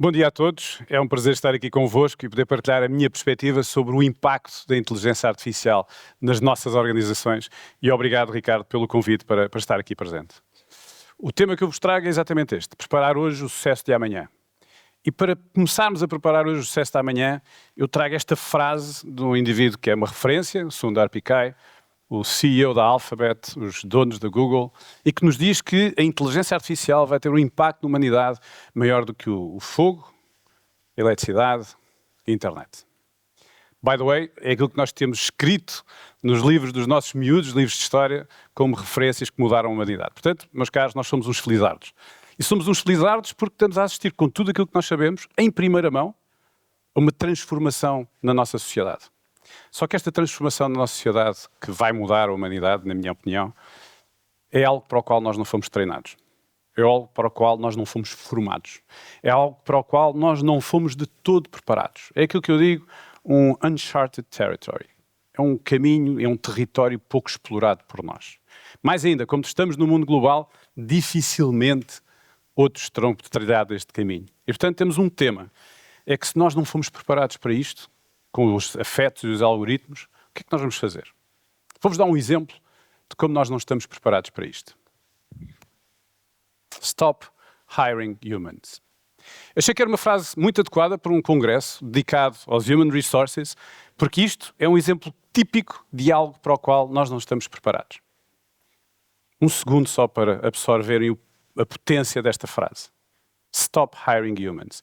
Bom dia a todos, é um prazer estar aqui convosco e poder partilhar a minha perspectiva sobre o impacto da inteligência artificial nas nossas organizações e obrigado, Ricardo, pelo convite para estar aqui presente. O tema que eu vos trago é exatamente este, preparar hoje o sucesso de amanhã. E para começarmos a preparar hoje o sucesso de amanhã, eu trago esta frase de um indivíduo que é uma referência, Sundar Pichai, o CEO da Alphabet, os donos da Google, e que nos diz que a inteligência artificial vai ter um impacto na humanidade maior do que o fogo, a eletricidade e a internet. By the way, é aquilo que nós temos escrito nos livros dos nossos miúdos, livros de história, como referências que mudaram a humanidade. Portanto, meus caros, nós somos uns felizardos. E somos uns felizardos porque estamos a assistir com tudo aquilo que nós sabemos, em primeira mão, a uma transformação na nossa sociedade. Só que esta transformação na nossa sociedade, que vai mudar a humanidade, na minha opinião, é algo para o qual nós não fomos treinados. É algo para o qual nós não fomos formados. É algo para o qual nós não fomos de todo preparados. É aquilo que eu digo, um uncharted territory. É um caminho, é um território pouco explorado por nós. Mais ainda, como estamos no mundo global, dificilmente outros terão trilhado este caminho. E, portanto, temos um tema. É que se nós não fomos preparados para isto, com os afetos e os algoritmos, o que é que nós vamos fazer? Vou-vos dar um exemplo de como nós não estamos preparados para isto. Stop hiring humans. Achei que era uma frase muito adequada para um congresso dedicado aos Human Resources, porque isto é um exemplo típico de algo para o qual nós não estamos preparados. Um segundo só para absorverem a potência desta frase. Stop hiring humans.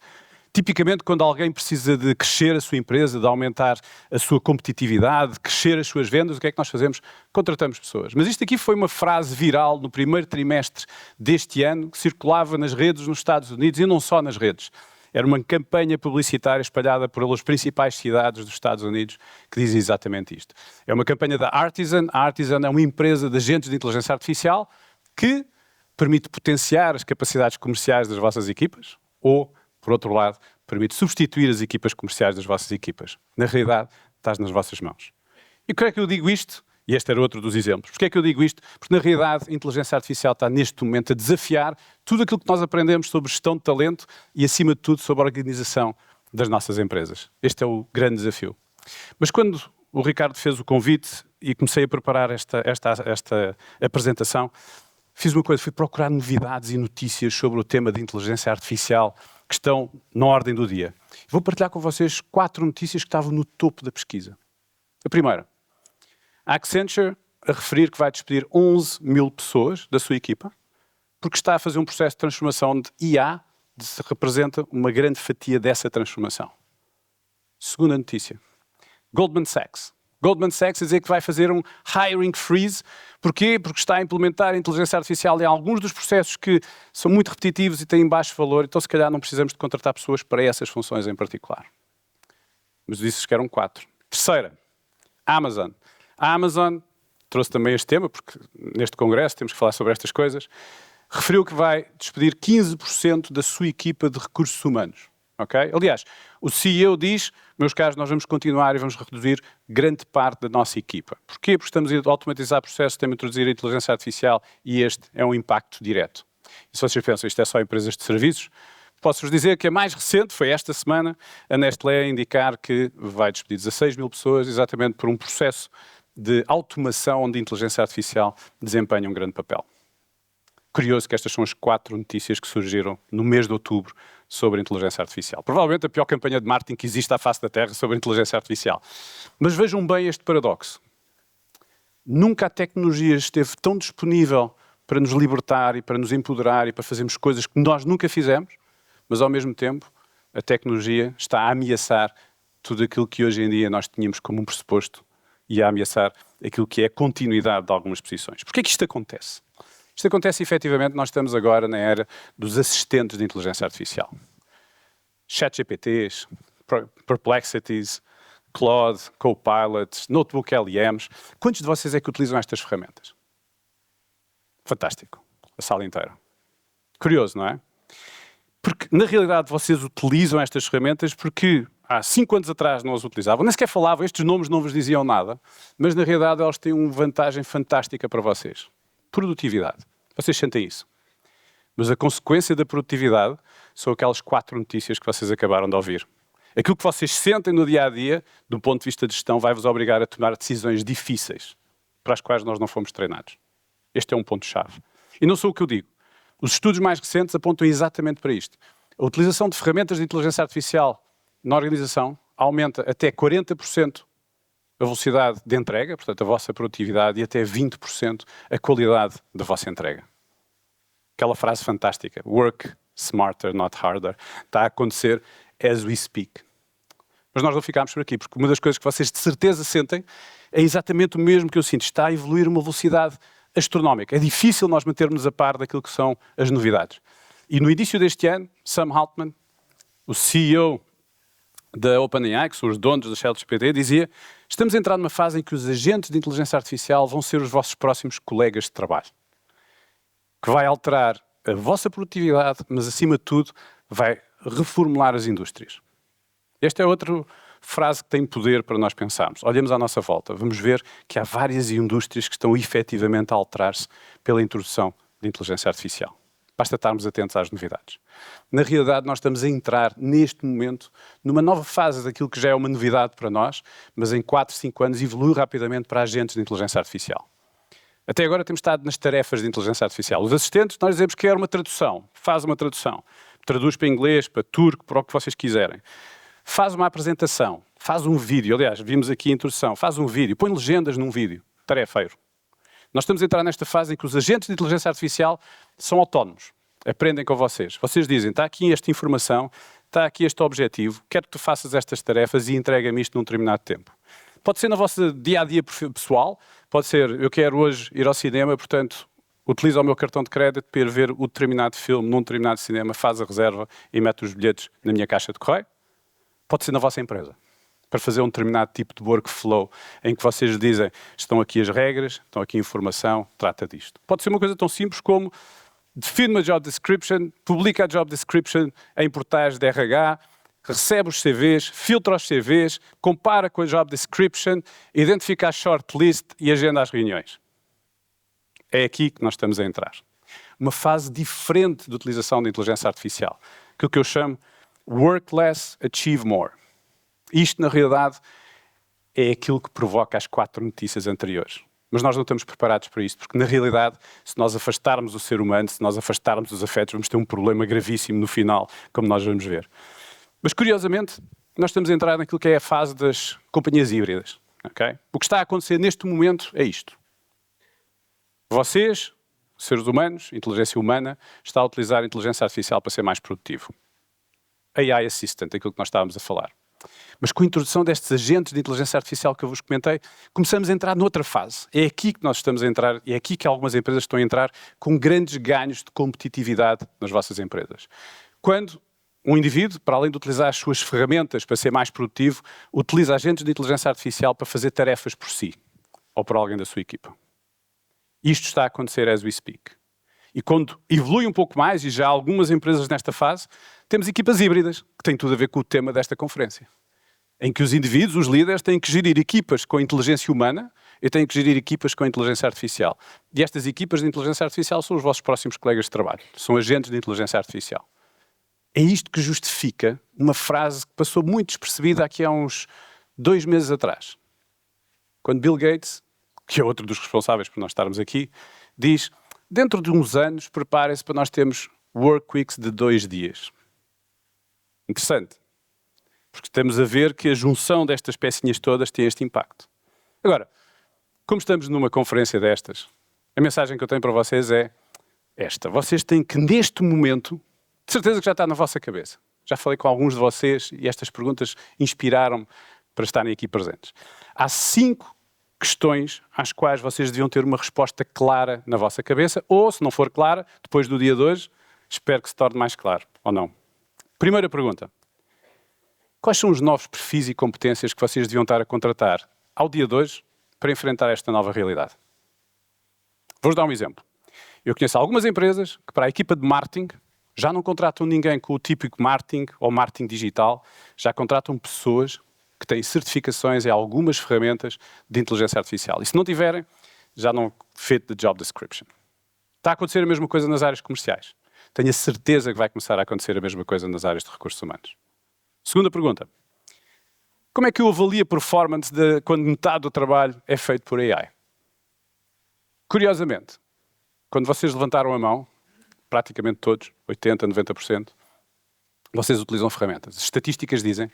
Tipicamente, quando alguém precisa de crescer a sua empresa, de aumentar a sua competitividade, de crescer as suas vendas, o que é que nós fazemos? Contratamos pessoas. Mas isto aqui foi uma frase viral no primeiro trimestre deste ano, que circulava nas redes nos Estados Unidos e não só nas redes. Era uma campanha publicitária espalhada pelas principais cidades dos Estados Unidos que dizia exatamente isto. É uma campanha da Artisan. A Artisan é uma empresa de agentes de inteligência artificial que permite potenciar as capacidades comerciais das vossas equipas ou, por outro lado, permite substituir as equipas comerciais das vossas equipas. Na realidade, estás nas vossas mãos. E porquê é que eu digo isto? E este era outro dos exemplos. Porquê é que eu digo isto? Porque, na realidade, a inteligência artificial está neste momento a desafiar tudo aquilo que nós aprendemos sobre gestão de talento e, acima de tudo, sobre a organização das nossas empresas. Este é o grande desafio. Mas quando o Ricardo fez o convite e comecei a preparar esta apresentação, fiz uma coisa, fui procurar novidades e notícias sobre o tema de inteligência artificial que estão na ordem do dia. Vou partilhar com vocês 4 notícias que estavam no topo da pesquisa. A primeira, a Accenture a referir que vai despedir 11 mil pessoas da sua equipa porque está a fazer um processo de transformação de IA que representa uma grande fatia dessa transformação. Segunda notícia, Goldman Sachs. Goldman Sachs a dizer que vai fazer um hiring freeze. Porquê? Porque está a implementar a inteligência artificial em alguns dos processos que são muito repetitivos e têm baixo valor, então se calhar não precisamos de contratar pessoas para essas funções em particular. Mas disse que eram 4. Terceira, Amazon. A Amazon trouxe também este tema, porque neste congresso temos que falar sobre estas coisas, referiu que vai despedir 15% da sua equipa de recursos humanos. Okay? Aliás, o CEO diz, meus caros, nós vamos continuar e vamos reduzir grande parte da nossa equipa. Porquê? Porque estamos a automatizar processos, estamos a introduzir a inteligência artificial e este é um impacto direto. E se vocês pensam, isto é só empresas de serviços, posso-vos dizer que a mais recente foi esta semana, a Nestlé a indicar que vai despedir 16 mil pessoas exatamente por um processo de automação onde a inteligência artificial desempenha um grande papel. Curioso que estas são as 4 notícias que surgiram no mês de outubro sobre a inteligência artificial. Provavelmente a pior campanha de marketing que existe à face da Terra sobre a inteligência artificial. Mas vejam bem este paradoxo. Nunca a tecnologia esteve tão disponível para nos libertar e para nos empoderar e para fazermos coisas que nós nunca fizemos, mas ao mesmo tempo a tecnologia está a ameaçar tudo aquilo que hoje em dia nós tínhamos como um pressuposto e a ameaçar aquilo que é a continuidade de algumas posições. Porquê é que isto acontece? Isto acontece efetivamente, nós estamos agora na era dos assistentes de inteligência artificial. ChatGPTs, Perplexities, Claude, Copilot, Notebook LMs. Quantos de vocês é que utilizam estas ferramentas? Fantástico. A sala inteira. Curioso, não é? Porque, na realidade, vocês utilizam estas ferramentas porque há 5 anos atrás não as utilizavam, nem sequer falavam, estes nomes não vos diziam nada, mas, na realidade, elas têm uma vantagem fantástica para vocês. Produtividade. Vocês sentem isso? Mas a consequência da produtividade são aquelas 4 notícias que vocês acabaram de ouvir. Aquilo que vocês sentem no dia-a-dia, do ponto de vista de gestão, vai-vos obrigar a tomar decisões difíceis, para as quais nós não fomos treinados. Este é um ponto-chave. E não sou o que eu digo. Os estudos mais recentes apontam exatamente para isto. A utilização de ferramentas de inteligência artificial na organização aumenta até 40% a velocidade de entrega, portanto a vossa produtividade, e até 20% a qualidade da vossa entrega. Aquela frase fantástica, work smarter, not harder, está a acontecer as we speak. Mas nós não ficámos por aqui, porque uma das coisas que vocês de certeza sentem é exatamente o mesmo que eu sinto. Está a evoluir uma velocidade astronómica. É difícil nós mantermos a par daquilo que são as novidades. E no início deste ano, Sam Altman, o CEO da OpenAI, que são os donos da ChatGPT, dizia: estamos a entrar numa fase em que os agentes de inteligência artificial vão ser os vossos próximos colegas de trabalho, que vai alterar a vossa produtividade, mas acima de tudo vai reformular as indústrias. Esta é outra frase que tem poder para nós pensarmos. Olhamos à nossa volta, vamos ver que há várias indústrias que estão efetivamente a alterar-se pela introdução de inteligência artificial. Basta estarmos atentos às novidades. Na realidade, nós estamos a entrar, neste momento, numa nova fase daquilo que já é uma novidade para nós, mas em 4, 5 anos evolui rapidamente para agentes de inteligência artificial. Até agora temos estado nas tarefas de inteligência artificial. Os assistentes, nós dizemos que é uma tradução. Faz uma tradução. Traduz para inglês, para turco, para o que vocês quiserem. Faz uma apresentação. Faz um vídeo. Aliás, vimos aqui a introdução. Faz um vídeo. Põe legendas num vídeo. Tarefeiro. Nós estamos a entrar nesta fase em que os agentes de inteligência artificial são autónomos. Aprendem com vocês. Vocês dizem, está aqui esta informação, está aqui este objetivo, quero que tu faças estas tarefas e entrega-me isto num determinado tempo. Pode ser na vossa dia-a-dia pessoal, pode ser, eu quero hoje ir ao cinema, portanto, utiliza o meu cartão de crédito para ir ver o determinado filme num determinado cinema, faz a reserva e mete os bilhetes na minha caixa de correio. Pode ser na vossa empresa, para fazer um determinado tipo de workflow em que vocês dizem, estão aqui as regras, estão aqui a informação, trata disto. Pode ser uma coisa tão simples como define uma job description, publica a job description em portais de RH, recebe os CVs, filtra os CVs, compara com a job description, identifica a shortlist e agenda as reuniões. É aqui que nós estamos a entrar. Uma fase diferente de utilização da inteligência artificial. Aquilo que eu chamo work less, achieve more. Isto, na realidade, é aquilo que provoca as 4 notícias anteriores. Mas nós não estamos preparados para isto, porque, na realidade, se nós afastarmos o ser humano, se nós afastarmos os afetos, vamos ter um problema gravíssimo no final, como nós vamos ver. Mas, curiosamente, nós estamos a entrar naquilo que é a fase das companhias híbridas. Okay? O que está a acontecer neste momento é isto. Vocês, seres humanos, inteligência humana, está a utilizar a inteligência artificial para ser mais produtivo. AI Assistant, aquilo que nós estávamos a falar. Mas com a introdução destes agentes de inteligência artificial que eu vos comentei, começamos a entrar noutra fase. É aqui que nós estamos a entrar, e é aqui que algumas empresas estão a entrar com grandes ganhos de competitividade nas vossas empresas. Quando um indivíduo, para além de utilizar as suas ferramentas para ser mais produtivo, utiliza agentes de inteligência artificial para fazer tarefas por si, ou por alguém da sua equipa. Isto está a acontecer as we speak. E quando evolui um pouco mais, e já há algumas empresas nesta fase, temos equipas híbridas, que têm tudo a ver com o tema desta conferência. Em que os indivíduos, os líderes, têm que gerir equipas com inteligência humana e têm que gerir equipas com inteligência artificial. E estas equipas de inteligência artificial são os vossos próximos colegas de trabalho. São agentes de inteligência artificial. É isto que justifica uma frase que passou muito despercebida aqui há uns 2 meses atrás. Quando Bill Gates, que é outro dos responsáveis por nós estarmos aqui, diz: dentro de uns anos, preparem-se para nós termos work weeks de 2 dias. Interessante. Porque estamos a ver que a junção destas pecinhas todas tem este impacto. Agora, como estamos numa conferência destas, a mensagem que eu tenho para vocês é esta. Vocês têm que, neste momento, de certeza que já está na vossa cabeça. Já falei com alguns de vocês e estas perguntas inspiraram-me para estarem aqui presentes. Há 5 questões às quais vocês deviam ter uma resposta clara na vossa cabeça, ou, se não for clara, depois do dia de hoje, espero que se torne mais claro, ou não. Primeira pergunta. Quais são os novos perfis e competências que vocês deviam estar a contratar ao dia de hoje para enfrentar esta nova realidade? Vou-vos dar um exemplo. Eu conheço algumas empresas que, para a equipa de marketing, já não contratam ninguém com o típico marketing ou marketing digital, já contratam pessoas que têm certificações em algumas ferramentas de inteligência artificial. E se não tiverem, já não fit the job description. Está a acontecer a mesma coisa nas áreas comerciais. tenho a certeza que vai começar a acontecer a mesma coisa nas áreas de recursos humanos. Segunda pergunta. Como é que eu avalio a performance quando metade do trabalho é feito por AI? Curiosamente, quando vocês levantaram a mão, praticamente todos, 80%, 90%, vocês utilizam ferramentas. As estatísticas dizem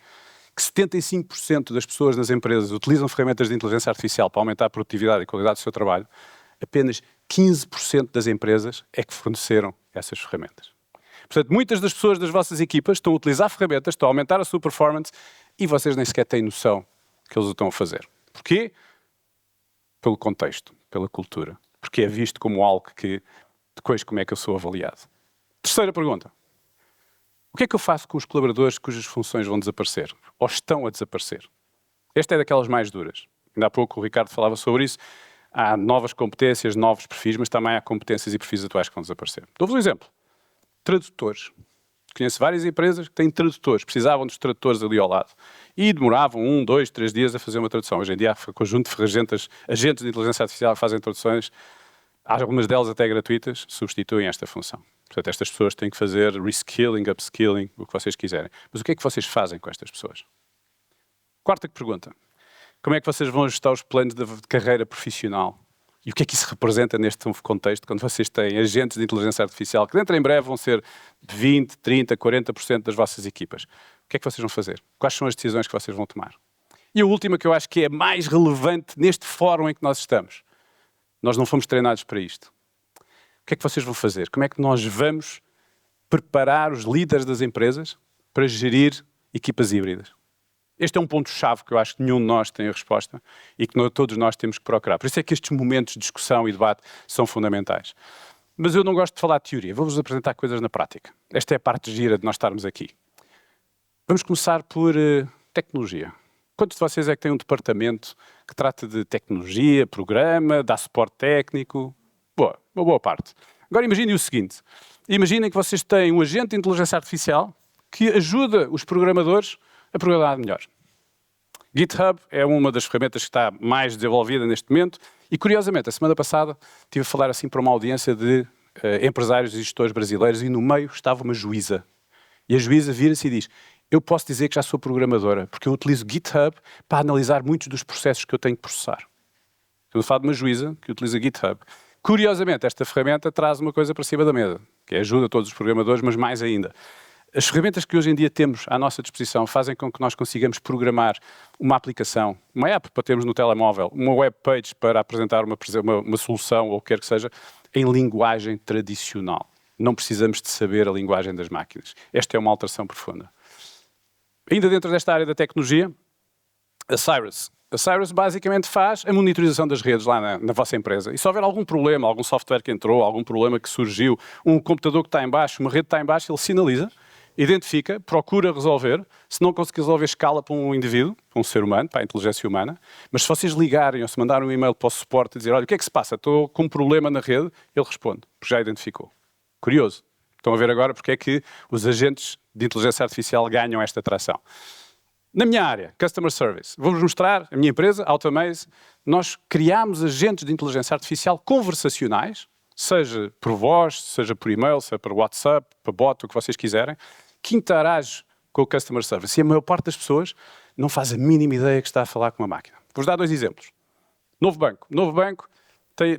que 75% das pessoas nas empresas utilizam ferramentas de inteligência artificial para aumentar a produtividade e a qualidade do seu trabalho. Apenas 15% das empresas é que forneceram essas ferramentas. Portanto, muitas das pessoas das vossas equipas estão a utilizar ferramentas, estão a aumentar a sua performance e vocês nem sequer têm noção que eles o estão a fazer. Porquê? Pelo contexto, pela cultura. Porque é visto como algo que, depois, como é que eu sou avaliado. Terceira pergunta. O que é que eu faço com os colaboradores cujas funções vão desaparecer? Ou estão a desaparecer? Esta é daquelas mais duras. Ainda há pouco o Ricardo falava sobre isso. Há novas competências, novos perfis, mas também há competências e perfis atuais que vão desaparecer. Dou-vos um exemplo. Tradutores. Conheço várias empresas que têm tradutores, precisavam dos tradutores ali ao lado. E demoravam 1, 2, 3 dias a fazer uma tradução. Hoje em dia há um conjunto de agentes de inteligência artificial que fazem traduções, algumas delas até gratuitas, substituem esta função. Portanto, estas pessoas têm que fazer reskilling, upskilling, o que vocês quiserem. Mas o que é que vocês fazem com estas pessoas? Quarta pergunta. Como é que vocês vão ajustar os planos de carreira profissional? E o que é que isso representa neste novo contexto, quando vocês têm agentes de inteligência artificial que dentro em breve vão ser 20, 30, 40% das vossas equipas? O que é que vocês vão fazer? Quais são as decisões que vocês vão tomar? E a última, que eu acho que é mais relevante neste fórum em que nós estamos. Nós não fomos treinados para isto. O que é que vocês vão fazer? Como é que nós vamos preparar os líderes das empresas para gerir equipas híbridas? Este é um ponto-chave que eu acho que nenhum de nós tem a resposta e que todos nós temos que procurar. Por isso é que estes momentos de discussão e debate são fundamentais. Mas eu não gosto de falar de teoria. Vou-vos apresentar coisas na prática. Esta é a parte gira de nós estarmos aqui. Vamos começar por tecnologia. Quantos de vocês é que têm um departamento que trata de tecnologia, programa, dá suporte técnico? Boa, uma boa parte. Agora imaginem o seguinte. Imaginem que vocês têm um agente de inteligência artificial que ajuda os programadores a programar melhor. GitHub é uma das ferramentas que está mais desenvolvida neste momento e, curiosamente, a semana passada estive a falar assim para uma audiência de empresários e gestores brasileiros e no meio estava uma juíza. E a juíza vira-se e diz: eu posso dizer que já sou programadora porque eu utilizo GitHub para analisar muitos dos processos que eu tenho que processar. Estou a falar de uma juíza que utiliza GitHub. Curiosamente, esta ferramenta traz uma coisa para cima da mesa, que ajuda todos os programadores, mas mais ainda. As ferramentas que hoje em dia temos à nossa disposição fazem com que nós consigamos programar uma aplicação, uma app para termos no telemóvel, uma web page para apresentar uma solução ou o que quer que seja, em linguagem tradicional. Não precisamos de saber a linguagem das máquinas. Esta é uma alteração profunda. Ainda dentro desta área da tecnologia, a Cyrus. A Cyrus basicamente faz a monitorização das redes lá na vossa empresa. E se houver algum problema, algum software que entrou, algum problema que surgiu, um computador que está em baixo, uma rede que está em baixo, ele sinaliza, identifica, procura resolver. Se não conseguir resolver, escala para um indivíduo, para um ser humano, para a inteligência humana. Mas se vocês ligarem ou se mandarem um e-mail para o suporte e dizer: olha, o que é que se passa? Estou com um problema na rede, ele responde, porque já identificou. Curioso. Estão a ver agora porque é que os agentes de inteligência artificial ganham esta tração. Na minha área, Customer Service, vou-vos mostrar, a minha empresa, Automaze, nós criámos agentes de inteligência artificial conversacionais, seja por voz, seja por e-mail, seja por WhatsApp, por bot, o que vocês quiserem, que interage com o Customer Service. E a maior parte das pessoas não faz a mínima ideia que está a falar com uma máquina. Vou-vos dar 2 exemplos. Novo Banco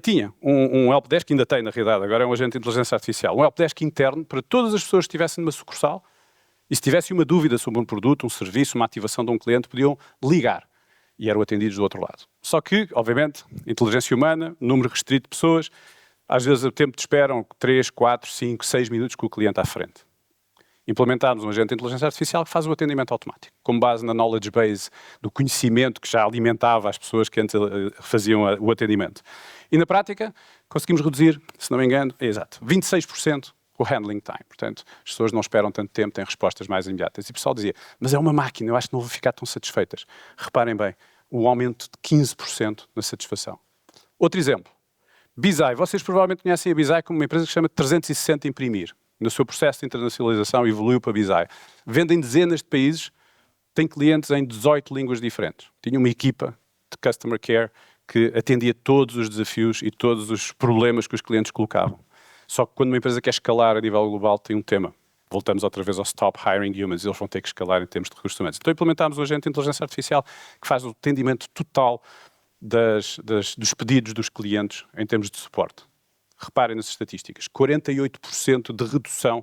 tinha um helpdesk, ainda tem na realidade, agora é um agente de inteligência artificial, um helpdesk interno para todas as pessoas que estivessem numa sucursal e se tivessem uma dúvida sobre um produto, um serviço, uma ativação de um cliente, podiam ligar e eram atendidos do outro lado. Só que, obviamente, inteligência humana, número restrito de pessoas, às vezes o tempo de espera 3, 4, 5, 6 minutos com o cliente à frente. Implementámos um agente de inteligência artificial que faz o atendimento automático, com base na knowledge base do conhecimento que já alimentava as pessoas que antes faziam o atendimento. E na prática, conseguimos reduzir, se não me engano, 26% o handling time. Portanto, as pessoas não esperam tanto tempo, têm respostas mais imediatas. E o pessoal dizia: mas é uma máquina, eu acho que não vou ficar tão satisfeitas. Reparem bem, um aumento de 15% na satisfação. Outro exemplo, Bizai. Vocês provavelmente conhecem a Bizai como uma empresa que se chama 360 Imprimir. No seu processo de internacionalização evoluiu para Bizai. Vende em dezenas de países, tem clientes em 18 línguas diferentes. Tinha uma equipa de Customer Care que atendia todos os desafios e todos os problemas que os clientes colocavam. Só que quando uma empresa quer escalar a nível global, tem um tema. Voltamos outra vez ao Stop Hiring Humans. Eles vão ter que escalar em termos de recursos humanos. Então implementámos um agente de inteligência artificial que faz o atendimento total dos pedidos dos clientes em termos de suporte. Reparem nas estatísticas. 48% de redução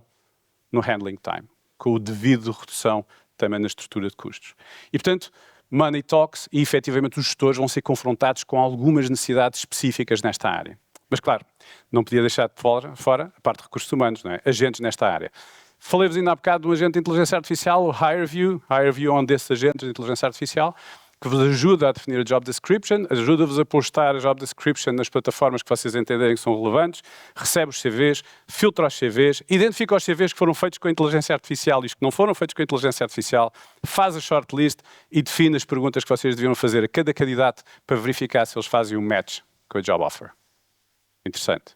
no handling time, com o devido redução também na estrutura de custos. E, portanto, money talks e, efetivamente, os gestores vão ser confrontados com algumas necessidades específicas nesta área. Mas, claro, não podia deixar de fora a parte de recursos humanos, não é? Agentes nesta área. Falei-vos ainda há bocado de um agente de inteligência artificial, o HireVue é um desses agentes de inteligência artificial, que vos ajuda a definir a job description, ajuda-vos a postar a job description nas plataformas que vocês entenderem que são relevantes, recebe os CVs, filtra os CVs, identifica os CVs que foram feitos com a inteligência artificial e os que não foram feitos com a inteligência artificial, faz a shortlist e define as perguntas que vocês deviam fazer a cada candidato para verificar se eles fazem um match com a job offer. Interessante.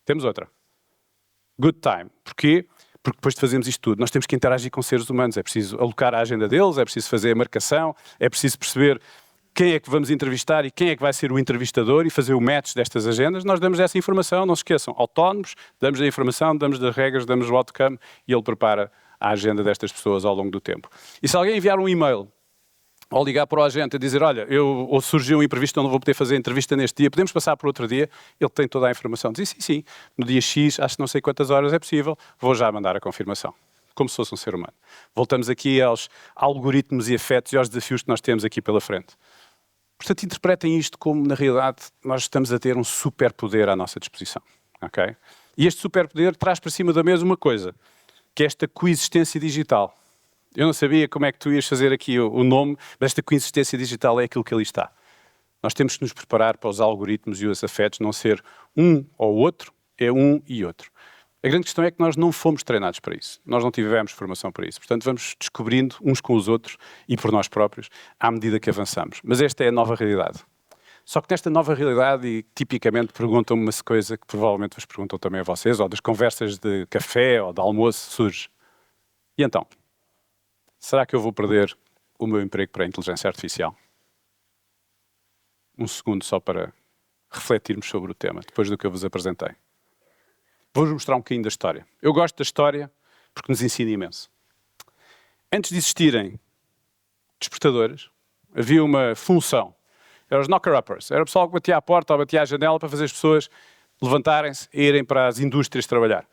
Temos outra. Good time. Porquê? Porque depois de fazermos isto tudo, nós temos que interagir com seres humanos. É preciso alocar a agenda deles, é preciso fazer a marcação, é preciso perceber quem é que vamos entrevistar e quem é que vai ser o entrevistador e fazer o match destas agendas. Nós damos essa informação, não se esqueçam, autónomos, damos a informação, damos as regras, damos o outcome e ele prepara a agenda destas pessoas ao longo do tempo. E se alguém enviar um e-mail ou ligar para o agente e dizer, olha, ou surgiu um imprevisto, eu não vou poder fazer a entrevista neste dia, podemos passar para outro dia, ele tem toda a informação. Diz, sim, no dia X, acho que não sei quantas horas é possível, vou já mandar a confirmação. Como se fosse um ser humano. Voltamos aqui aos algoritmos e afetos e aos desafios que nós temos aqui pela frente. Portanto, interpretem isto como, na realidade, nós estamos a ter um superpoder à nossa disposição. Okay? E este superpoder traz para cima da mesa uma coisa, que é esta coexistência digital. Eu não sabia como é que tu ias fazer aqui o nome, mas esta coexistência digital é aquilo que ali está. Nós temos que nos preparar para os algoritmos e os afetos não ser um ou outro, é um e outro. A grande questão é que nós não fomos treinados para isso. Nós não tivemos formação para isso. Portanto, vamos descobrindo uns com os outros e por nós próprios à medida que avançamos. Mas esta é a nova realidade. Só que nesta nova realidade, e tipicamente perguntam-me uma coisa que provavelmente vos perguntam também a vocês, ou das conversas de café ou de almoço, surge. E então? Será que eu vou perder o meu emprego para a inteligência artificial? Um segundo só para refletirmos sobre o tema, depois do que eu vos apresentei. Vou-vos mostrar um bocadinho da história. Eu gosto da história porque nos ensina imenso. Antes de existirem despertadores, havia uma função. Eram os knocker-uppers. Era o pessoal que batia à porta ou batia à janela para fazer as pessoas levantarem-se e irem para as indústrias trabalhar.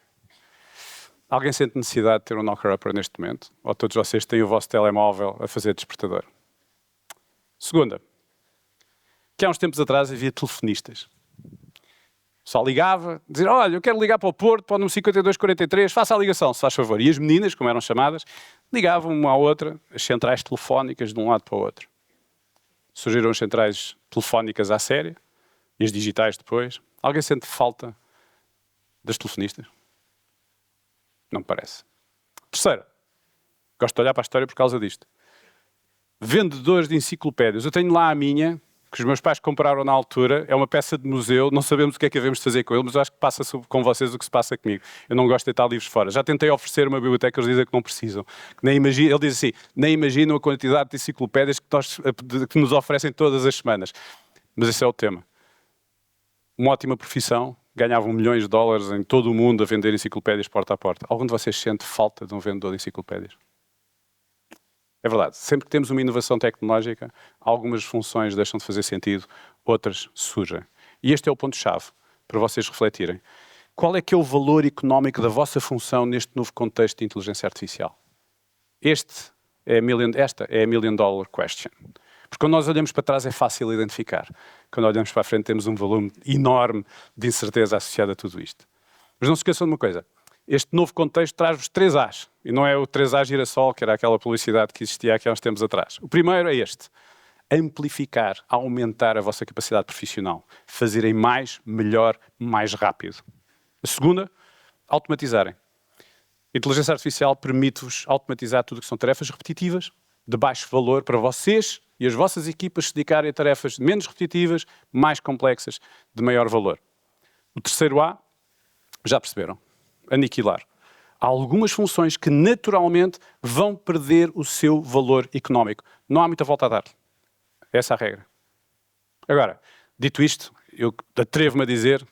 Alguém sente necessidade de ter um knocker-upper neste momento? Ou todos vocês têm o vosso telemóvel a fazer despertador? Segunda, que há uns tempos atrás havia telefonistas. O pessoal ligava, dizia, olha, eu quero ligar para o Porto, para o número 5243, faça a ligação, se faz favor. E as meninas, como eram chamadas, ligavam uma à outra, as centrais telefónicas de um lado para o outro. Surgiram as centrais telefónicas à séria e as digitais depois. Alguém sente falta das telefonistas? Não me parece. Terceira, gosto de olhar para a história por causa disto. Vendedores de enciclopédias. Eu tenho lá a minha, que os meus pais compraram na altura, é uma peça de museu, não sabemos o que é que havemos de fazer com ele, mas eu acho que passa com vocês o que se passa comigo. Eu não gosto de deitar livros fora. Já tentei oferecer uma biblioteca, eles dizem que não precisam. Que nem imagino, ele diz assim, nem imaginam a quantidade de enciclopédias que nos oferecem todas as semanas. Mas esse é o tema. Uma ótima profissão, ganhavam milhões de dólares em todo o mundo a vender enciclopédias porta a porta. Algum de vocês sente falta de um vendedor de enciclopédias? É verdade. Sempre que temos uma inovação tecnológica, algumas funções deixam de fazer sentido, outras surgem. E este é o ponto-chave para vocês refletirem. Qual é que é o valor económico da vossa função neste novo contexto de inteligência artificial? Esta é a million dollar question. Porque quando nós olhamos para trás é fácil identificar. Quando olhamos para a frente temos um volume enorme de incerteza associado a tudo isto. Mas não se esqueçam de uma coisa. Este novo contexto traz-vos 3 As. E não é o 3A girassol, que era aquela publicidade que existia aqui há uns tempos atrás. O primeiro é este. Amplificar, aumentar a vossa capacidade profissional. Fazerem mais, melhor, mais rápido. A segunda, automatizarem. A inteligência artificial permite-vos automatizar tudo o que são tarefas repetitivas, de baixo valor para vocês e as vossas equipas se dedicarem a tarefas menos repetitivas, mais complexas, de maior valor. O terceiro A, já perceberam, aniquilar. Há algumas funções que naturalmente vão perder o seu valor económico. Não há muita volta a dar. Essa é a regra. Agora, dito isto, eu atrevo-me a dizer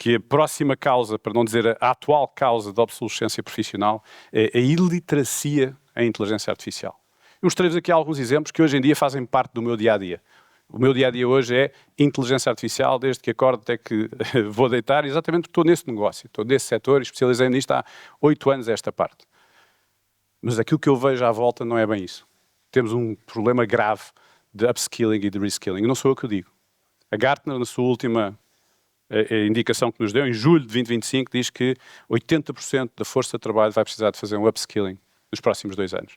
que a próxima causa, para não dizer a atual causa da obsolescência profissional, é a iliteracia em inteligência artificial. Eu mostrei-vos aqui alguns exemplos que hoje em dia fazem parte do meu dia-a-dia. O meu dia-a-dia hoje é inteligência artificial, desde que acordo até que vou deitar, exatamente porque estou nesse negócio, estou nesse setor, especializei nisto há 8 anos esta parte. Mas aquilo que eu vejo à volta não é bem isso. Temos um problema grave de upskilling e de reskilling. Não sou eu que o digo. A Gartner, na sua última indicação que nos deu, em julho de 2025, diz que 80% da força de trabalho vai precisar de fazer um upskilling nos próximos 2 anos.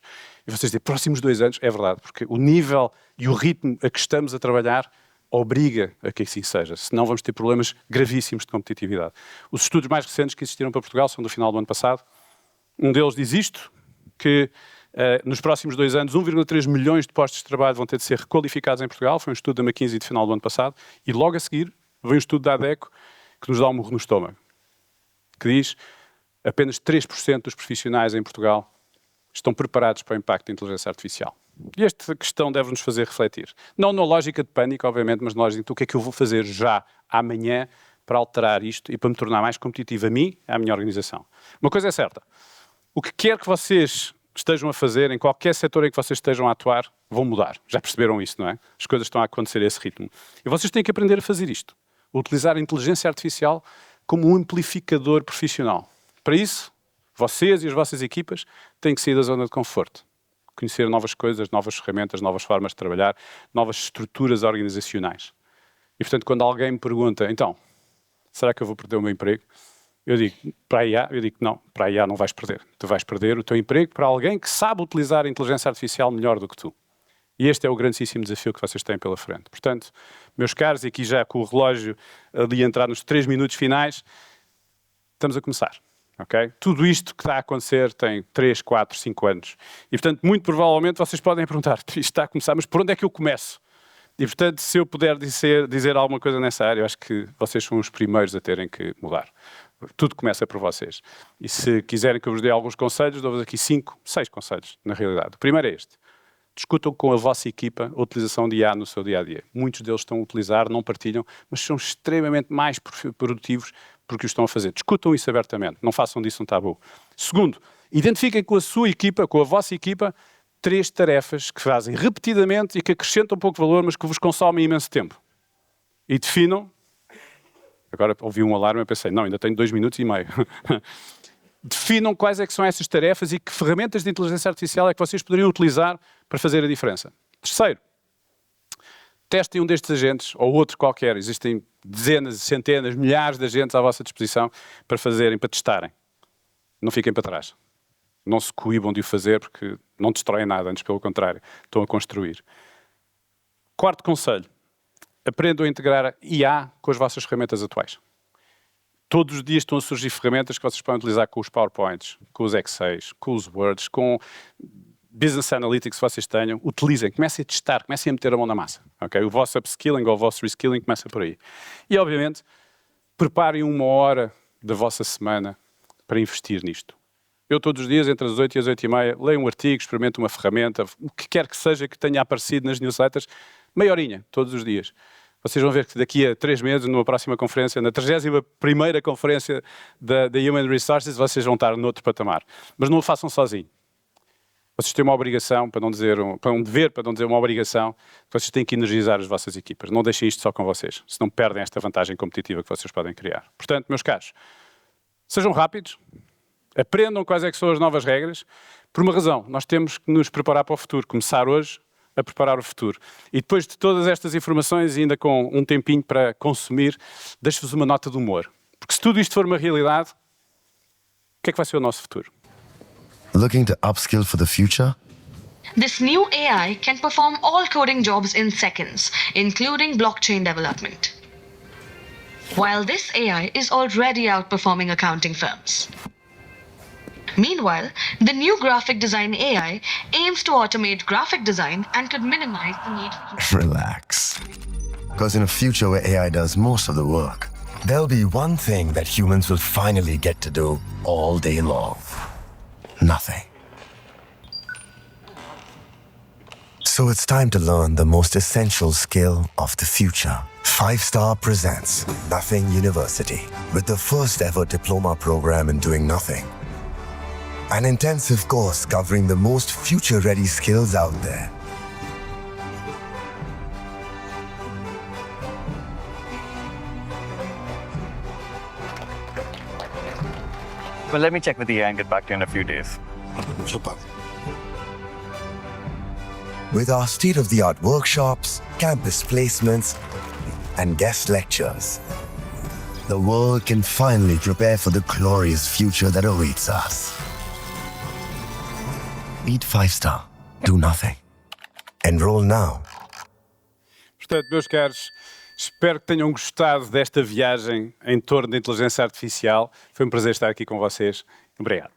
E vocês dizem, próximos 2 anos? É verdade, porque o nível e o ritmo a que estamos a trabalhar obriga a que assim seja, senão vamos ter problemas gravíssimos de competitividade. Os estudos mais recentes que existiram para Portugal são do final do ano passado. Um deles diz isto, que nos próximos 2 anos 1,3 milhões de postos de trabalho vão ter de ser requalificados em Portugal. Foi um estudo da McKinsey de final do ano passado. E logo a seguir vem um estudo da ADECO que nos dá um murro no estômago, que diz que apenas 3% dos profissionais em Portugal estão preparados para o impacto da inteligência artificial. E esta questão deve-nos fazer refletir. Não na lógica de pânico, obviamente, mas na lógica de o que é que eu vou fazer já, amanhã, para alterar isto e para me tornar mais competitivo a mim e à minha organização. Uma coisa é certa. O que quer que vocês estejam a fazer, em qualquer setor em que vocês estejam a atuar, vão mudar. Já perceberam isso, não é? As coisas estão a acontecer a esse ritmo. E vocês têm que aprender a fazer isto. Utilizar a inteligência artificial como um amplificador profissional. Para isso, vocês e as vossas equipas têm que sair da zona de conforto. Conhecer novas coisas, novas ferramentas, novas formas de trabalhar, novas estruturas organizacionais. E, portanto, quando alguém me pergunta, então, será que eu vou perder o meu emprego? Eu digo, para a IA, não, para a IA não vais perder. Tu vais perder o teu emprego para alguém que sabe utilizar a inteligência artificial melhor do que tu. E este é o grandíssimo desafio que vocês têm pela frente. Portanto, meus caros, e aqui já com o relógio ali a entrar nos 3 minutos finais, estamos a começar. Okay? Tudo isto que está a acontecer tem 3, 4, 5 anos. E, portanto, muito provavelmente vocês podem perguntar, isto está a começar, mas por onde é que eu começo? E, portanto, se eu puder dizer alguma coisa nessa área, eu acho que vocês são os primeiros a terem que mudar. Tudo começa por vocês. E se quiserem que eu vos dê alguns conselhos, dou-vos aqui 5, 6 conselhos, na realidade. O primeiro é este. Discutam com a vossa equipa a utilização de IA no seu dia-a-dia. Muitos deles estão a utilizar, não partilham, mas são extremamente mais produtivos porque o estão a fazer. Discutam isso abertamente, não façam disso um tabu. Segundo, identifiquem com a sua equipa, com a vossa equipa, 3 tarefas que fazem repetidamente e que acrescentam pouco valor, mas que vos consomem imenso tempo. E definam. Agora ouvi um alarme e pensei, não, ainda tenho 2 minutos e meio. Definam quais é que são essas tarefas e que ferramentas de inteligência artificial é que vocês poderiam utilizar para fazer a diferença. Terceiro, testem um destes agentes ou outro qualquer. Existem dezenas, centenas, milhares de agentes à vossa disposição para fazerem, para testarem. Não fiquem para trás. Não se coíbam de o fazer porque não destroem nada, antes pelo contrário, estão a construir. Quarto conselho. Aprendam a integrar a IA com as vossas ferramentas atuais. Todos os dias estão a surgir ferramentas que vocês podem utilizar com os PowerPoints, com os Excels, com os Words, com Business Analytics que vocês tenham. Utilizem, comecem a testar, comecem a meter a mão na massa. Okay? O vosso upskilling ou o vosso reskilling começa por aí. E, obviamente, preparem 1 hora da vossa semana para investir nisto. Eu todos os dias, entre as 8 e as 8h30, leio um artigo, experimento uma ferramenta, o que quer que seja que tenha aparecido nas newsletters, meia horinha, todos os dias. Vocês vão ver que daqui a 3 meses, numa próxima conferência, na 31ª conferência da Human Resources, vocês vão estar noutro patamar. Mas não o façam sozinho. Vocês têm uma obrigação, um dever, para não dizer uma obrigação, vocês têm que energizar as vossas equipas. Não deixem isto só com vocês, senão perdem esta vantagem competitiva que vocês podem criar. Portanto, meus caros, sejam rápidos, aprendam quais é que são as novas regras, por uma razão, nós temos que nos preparar para o futuro, começar hoje a preparar o futuro. E depois de todas estas informações, ainda com um tempinho para consumir, deixo-vos uma nota de humor. Porque se tudo isto for uma realidade, o que é que vai ser o nosso futuro? Looking to upskill for the future? This new AI can perform all coding jobs in seconds, including blockchain development. While this AI is already outperforming accounting firms. Meanwhile, the new graphic design AI aims to automate graphic design and could minimize the need for... Relax. Because in a future where AI does most of the work, there'll be one thing that humans will finally get to do all day long. Nothing. So it's time to learn the most essential skill of the future. 5-Star presents Nothing University with the first ever diploma program in doing nothing. An intensive course covering the most future-ready skills out there. Well, let me check with the AI and get back to you in a few days. Super. With our state-of-the-art workshops, campus placements, and guest lectures, the world can finally prepare for the glorious future that awaits us. Meet 5-Star. Do nothing. Enroll now. Portanto, meus caros, espero que tenham gostado desta viagem em torno da inteligência artificial. Foi um prazer estar aqui com vocês. Obrigado.